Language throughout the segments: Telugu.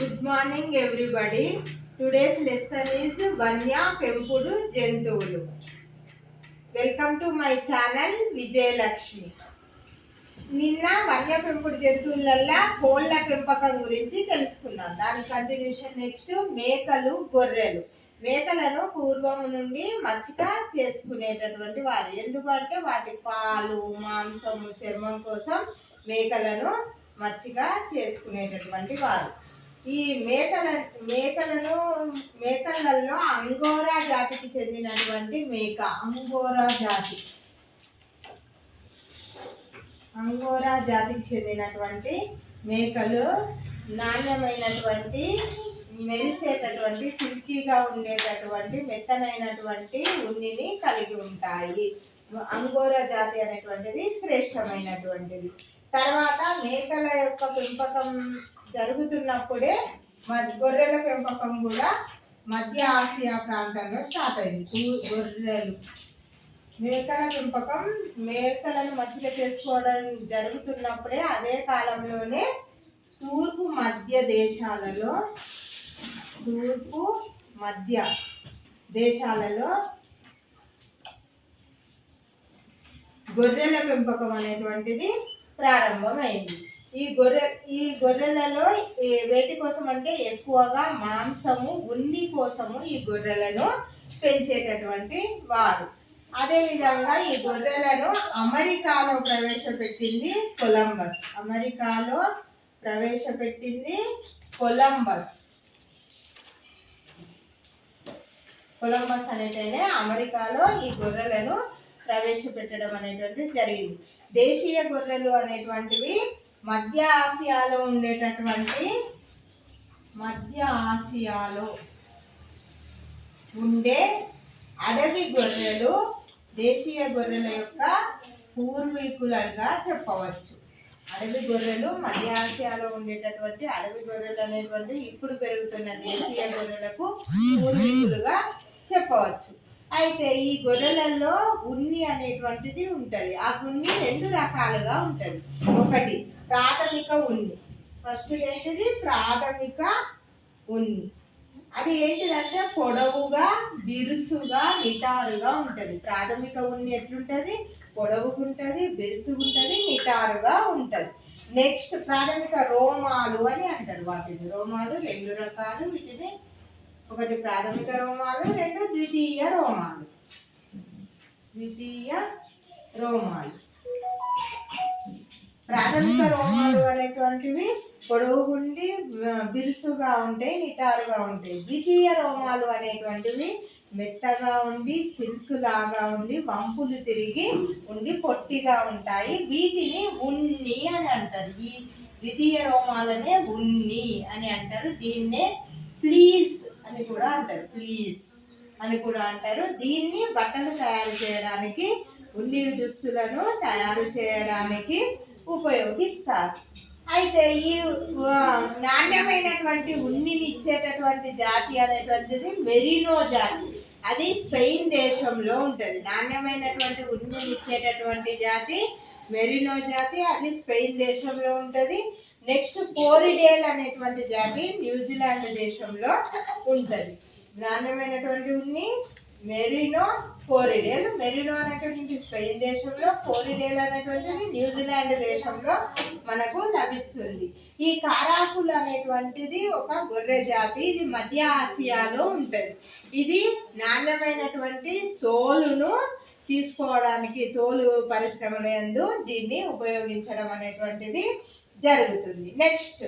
Good morning everybody. Today's lesson is Vanya Pempudu Jentuvulu. Welcome to my channel Vijay Lakshmi. నిన్న వన్య పెంపుడు జంతువులల్లో కోళ్ళ పెంపకం గురించి తెలుసుకున్నాం. దాని కంటిన్యూషన్ నెక్స్ట్ మేకలు గొర్రెలు. మేకలను పూర్వం నుండి మచ్చిక చేసుకునేటటువంటి వారు. ఎందుకంటే వాటి పాలు మాంసము చర్మం కోసం మేకలను మచ్చిక చేసుకునేటటువంటి వారు. ఈ మేకలలో అంగోరా జాతికి చెందినటువంటి మేక అంగోరా జాతికి చెందినటువంటి మేకలు నాణ్యమైనటువంటి మెరిసేటటువంటి సిల్కీగా ఉండేటటువంటి మెత్తనైనటువంటి ఉన్నిని కలిగి ఉంటాయి. అంగోరా జాతి అనేటువంటిది శ్రేష్టమైనటువంటిది. తర్వాత మేకల యొక్క పెంపకం జరుగుతున్నప్పుడే గొర్రెల పెంపకం కూడా మధ్య ఆసియా ప్రాంతంలో స్టార్ట్ అయింది. మేకల పెంపకం మేకలను మచ్చిక చేసుకోవడం జరుగుతున్నప్పుడే అదే కాలంలోనే తూర్పు మధ్య దేశాలలో గొర్రెల పెంపకం అనేటువంటిది ప్రారంభమైంది. ఈ గొర్రెలలో వేటి కోసం అంటే ఎక్కువగా మాంసము ఉన్ని కోసము ఈ గొర్రెలను పెంచేటటువంటి వారు. అదేవిధంగా ఈ గొర్రెలను అమెరికాలో ప్రవేశపెట్టింది కొలంబస్ అనేటైనా అమెరికాలో ఈ గొర్రెలను ప్రవేశపెట్టడం అనేటువంటిది జరిగింది. దేశీయ గొర్రెలు అనేటువంటివి మధ్య ఆసియాలో ఉండే అడవి గొర్రెలు దేశీయ గొర్రెల యొక్క పూర్వీకులుగా చెప్పవచ్చు. అడవి గొర్రెలు మధ్య ఆసియాలో ఉండేటటువంటి అడవి గొర్రెలు అనేటువంటి ఇప్పుడు పెరుగుతున్న దేశీయ గొర్రెలకు పూర్వీకులుగా చెప్పవచ్చు. అయితే ఈ గొర్రెలలో ఉన్ని అనేటువంటిది ఉంటుంది. ఆ ఉన్ని రెండు రకాలుగా ఉంటుంది. ఒకటి ప్రాథమిక ఉన్ని. ఫస్ట్ ఏంటిది ప్రాథమిక ఉన్ని. అది ఏంటిదంటే పొడవుగా బిరుసుగా నిటారుగా ఉంటుంది. ప్రాథమిక ఉన్ని ఎట్లుంటుంది? పొడవుగుంటుంది, బిరుసుగుంటుంది, నిటారుగా ఉంటుంది. నెక్స్ట్ ప్రాథమిక రోమాలు అని అంటారు. వాటిని రోమాలు రెండు రకాలు. వీటిని ఒకటి ప్రాథమిక రోమాలు, రెండు ద్వితీయ రోమాలు. ప్రాథమిక రోమాలు అనేటువంటివి పొడవుగుండి బిరుసుగా ఉంటాయి, నిటారుగా ఉంటాయి. ద్వితీయ రోమాలు అనేటువంటివి మెత్తగా ఉండి సిల్క్ లాగా ఉండి వంపులు తిరిగి ఉండి పొట్టిగా ఉంటాయి. వీటిని ఉన్ని అని అంటారు. ఈ ద్వితీయ రోమాలనే ఉన్ని అని అంటారు. దీన్నే ప్లీజ్ అని కూడా అంటారు. దీన్ని బట్టలు తయారు చేయడానికి, ఉన్ని దుస్తులను తయారు చేయడానికి ఉపయోగిస్తారు. అయితే ఈ నాణ్యమైనటువంటి ఉన్నిని ఇచ్చేటటువంటి జాతి అనేటువంటిది మెరినో జాతి. అది స్పెయిన్ దేశంలో ఉంటుంది. నాణ్యమైనటువంటి ఉన్నిని ఇచ్చేటటువంటి జాతి మెరినో జాతి. అది స్పెయిన్ దేశంలో ఉంటుంది. నెక్స్ట్ పోరిడేల్ అనేటువంటి జాతి న్యూజిలాండ్ దేశంలో ఉంటుంది. నాణ్యమైనటువంటి ఉన్ని మెరినో, పోరిడేల్. మెరినో అనేటువంటి స్పెయిన్ దేశంలో, పోరిడేల్ అనేటువంటిది న్యూజిలాండ్ దేశంలో మనకు లభిస్తుంది. ఈ కారాకులు అనేటువంటిది ఒక గొర్రె జాతి. ఇది మధ్య ఆసియాలో ఉంటుంది. ఇది నాణ్యమైనటువంటి తోలును తీసుకోవడానికి తోలు పరిశ్రమల యందు దీన్ని ఉపయోగించడం అనేటువంటిది జరుగుతుంది. నెక్స్ట్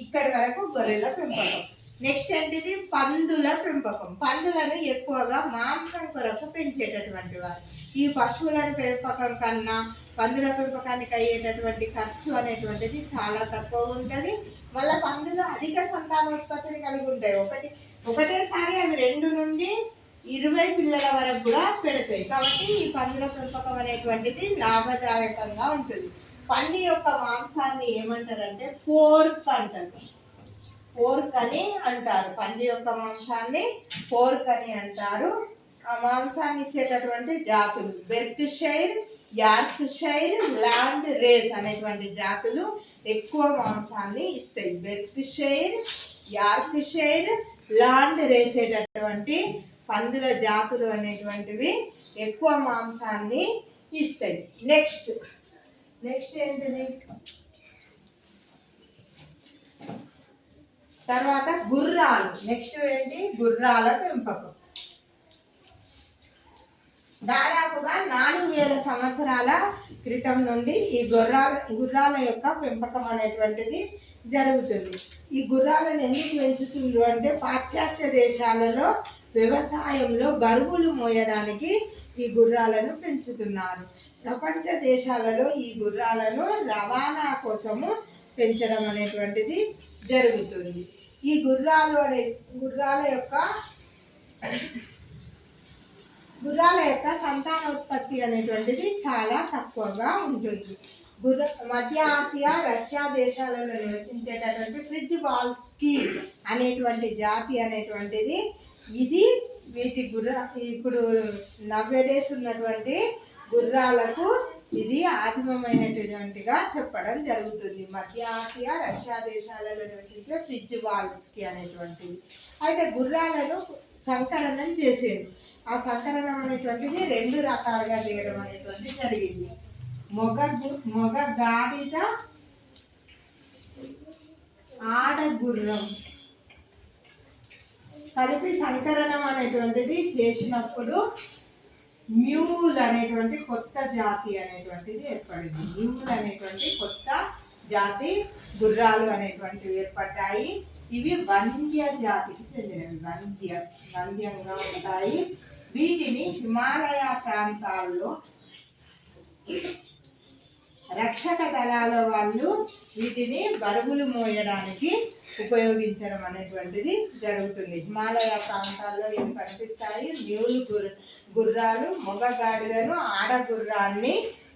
ఇక్కడి వరకు గొర్రెల పెంపకం. నెక్స్ట్ ఏంటిది? పందుల పెంపకం. పందులను ఎక్కువగా మాంసం కొరకు పెంచేటటువంటి వారు. ఈ పశువుల పెంపకం కన్నా పందుల పెంపకానికి అయ్యేటటువంటి ఖర్చు అనేటువంటిది చాలా తక్కువ ఉంటుంది. మళ్ళీ పందులు అధిక సంతానోత్పత్తిని కలిగి ఉంటాయి. ఒకటేసారి అవి 2 నుండి 20 పిల్లల వరకు కూడా పెడతాయి. కాబట్టి ఈ పందుల పెంపకం అనేటువంటిది లాభదాయకంగా ఉంటుంది. పంది యొక్క మాంసాన్ని ఏమంటారంటే పోర్క్ అని అంటారు. పంది యొక్క మాంసాన్ని పోర్క్ అని అంటారు. ఆ మాంసాన్ని ఇచ్చేటటువంటి జాతులు బెర్క్షైర్, యార్క్షైర్, ల్యాండ్ రేస్ అనేటువంటి జాతులు ఎక్కువ మాంసాన్ని ఇస్తాయి. బెర్క్షైర్, యార్క్షైర్ లాండ్ రేసేటటువంటి పందుల జాతులు అనేటువంటివి ఎక్కువ మాంసాన్ని ఇస్తాయి. నెక్స్ట్ ఏంటిది? తర్వాత గుర్రాలు. నెక్స్ట్ ఏంటి? గుర్రాల పెంపకం. దాదాపుగా 4000 సంవత్సరాల క్రితం నుండి ఈ గుర్రాల యొక్క పెంపకం అనేటువంటిది జరుగుతుంది. ఈ గుర్రాలను ఎందుకు పెంచుతుండ్రు అంటే పాశ్చాత్య దేశాలలో వ్యవసాయంలో బరువులు మోయడానికి ఈ గుర్రాలను పెంచుతున్నారు. ప్రపంచ దేశాలలో ఈ గుర్రాలను రవాణా కోసము పెంచడం అనేటువంటిది జరుగుతుంది. ఈ గుర్రాల యొక్క సంతానోత్పత్తి అనేటువంటిది చాలా తక్కువగా ఉంటుంది. మధ్య ఆసియా, రష్యా దేశాలలో నివసించేటటువంటి ప్రిడ్జ్వాల్స్కీ అనేటువంటి జాతి అనేటువంటిది ఇది ఇప్పుడు నవ్వేడేస్ ఉన్నటువంటి గుర్రాలకు ఇది ఆదిమమైనటువంటిగా చెప్పడం జరుగుతుంది. మధ్య ఆసియా, రష్యా దేశాలలో నివసించే ప్రిడ్జ్వాల్స్కీ అనేటువంటిది. అయితే గుర్రాలను సంకలనం చేసేది. ఆ సంకలనం అనేటువంటిది 2 రకాలుగా చేయడం అనేటువంటిది జరిగింది. మొగ గాడిద, ఆడగుర్రం కలిపి సంకలనం అనేటువంటిది చేసినప్పుడు మ్యూల్ అనేటువంటి కొత్త జాతి అనేటువంటిది ఏర్పడింది. మ్యూల్ అనేటువంటి కొత్త జాతి గుర్రాలు అనేటువంటివి ఏర్పడ్డాయి. ఇవి వంద్య జాతికి చెందినవి. వంద్యంగా ఉంటాయి. వీటిని హిమాలయ ప్రాంతాల్లో రక్షక దళాల వాళ్ళు వీటిని బరువులు మోయడానికి ఉపయోగించడం అనేటువంటిది జరుగుతుంది. హిమాలయ ప్రాంతాల్లో ఇవి కనిపిస్తాయి. మ్యూల్ గుర్రాలు మొగ గాడిదను ఆడగుర్రాన్ని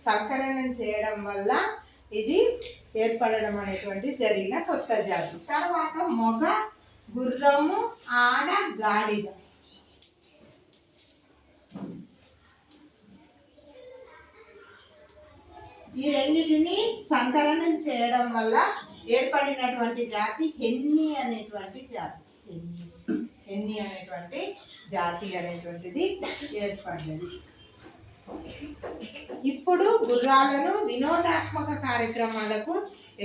సంకలనం చేయడం వల్ల ఇది ఏర్పడడం అనేటువంటి జరిగిన కొత్త జాతి. తర్వాత మొగ గుర్రము, ఆడ గాడిద. ఈ రెండింటిని సంకలనం చేయడం వల్ల ఏర్పడినటువంటి జాతి హెన్నీ అనేటువంటి జాతి అనేటువంటిది ఏర్పడ్డది. ఇప్పుడు గుర్రాలను వినోదాత్మక కార్యక్రమాలకు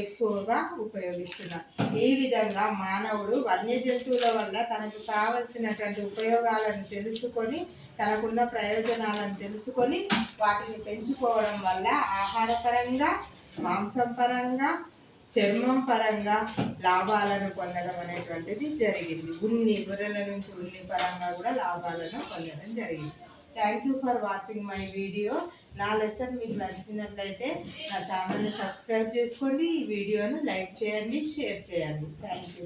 ఎక్కువగా ఉపయోగిస్తున్నారు. ఈ విధంగా మానవుడు వన్య జంతువుల వల్ల తనకు కావలసినటువంటి ఉపయోగాలను తెలుసుకొని, తనకున్న ప్రయోజనాలను తెలుసుకొని వాటిని పెంచుకోవడం వల్ల ఆహారపరంగా, మాంసం పరంగా, చర్మం పరంగా లాభాలను పొందడం అనేటువంటిది జరిగింది. గొర్రెల నుంచి ఉన్ని పరంగా కూడా లాభాలను పొందడం జరిగింది. Thank you for watching my video. నా లెసన్ మీకు నచ్చినట్లయితే నా ఛానల్ని సబ్స్క్రైబ్ చేసుకోండి. ఈ వీడియోను లైక్ చేయండి, షేర్ చేయండి. Thank you.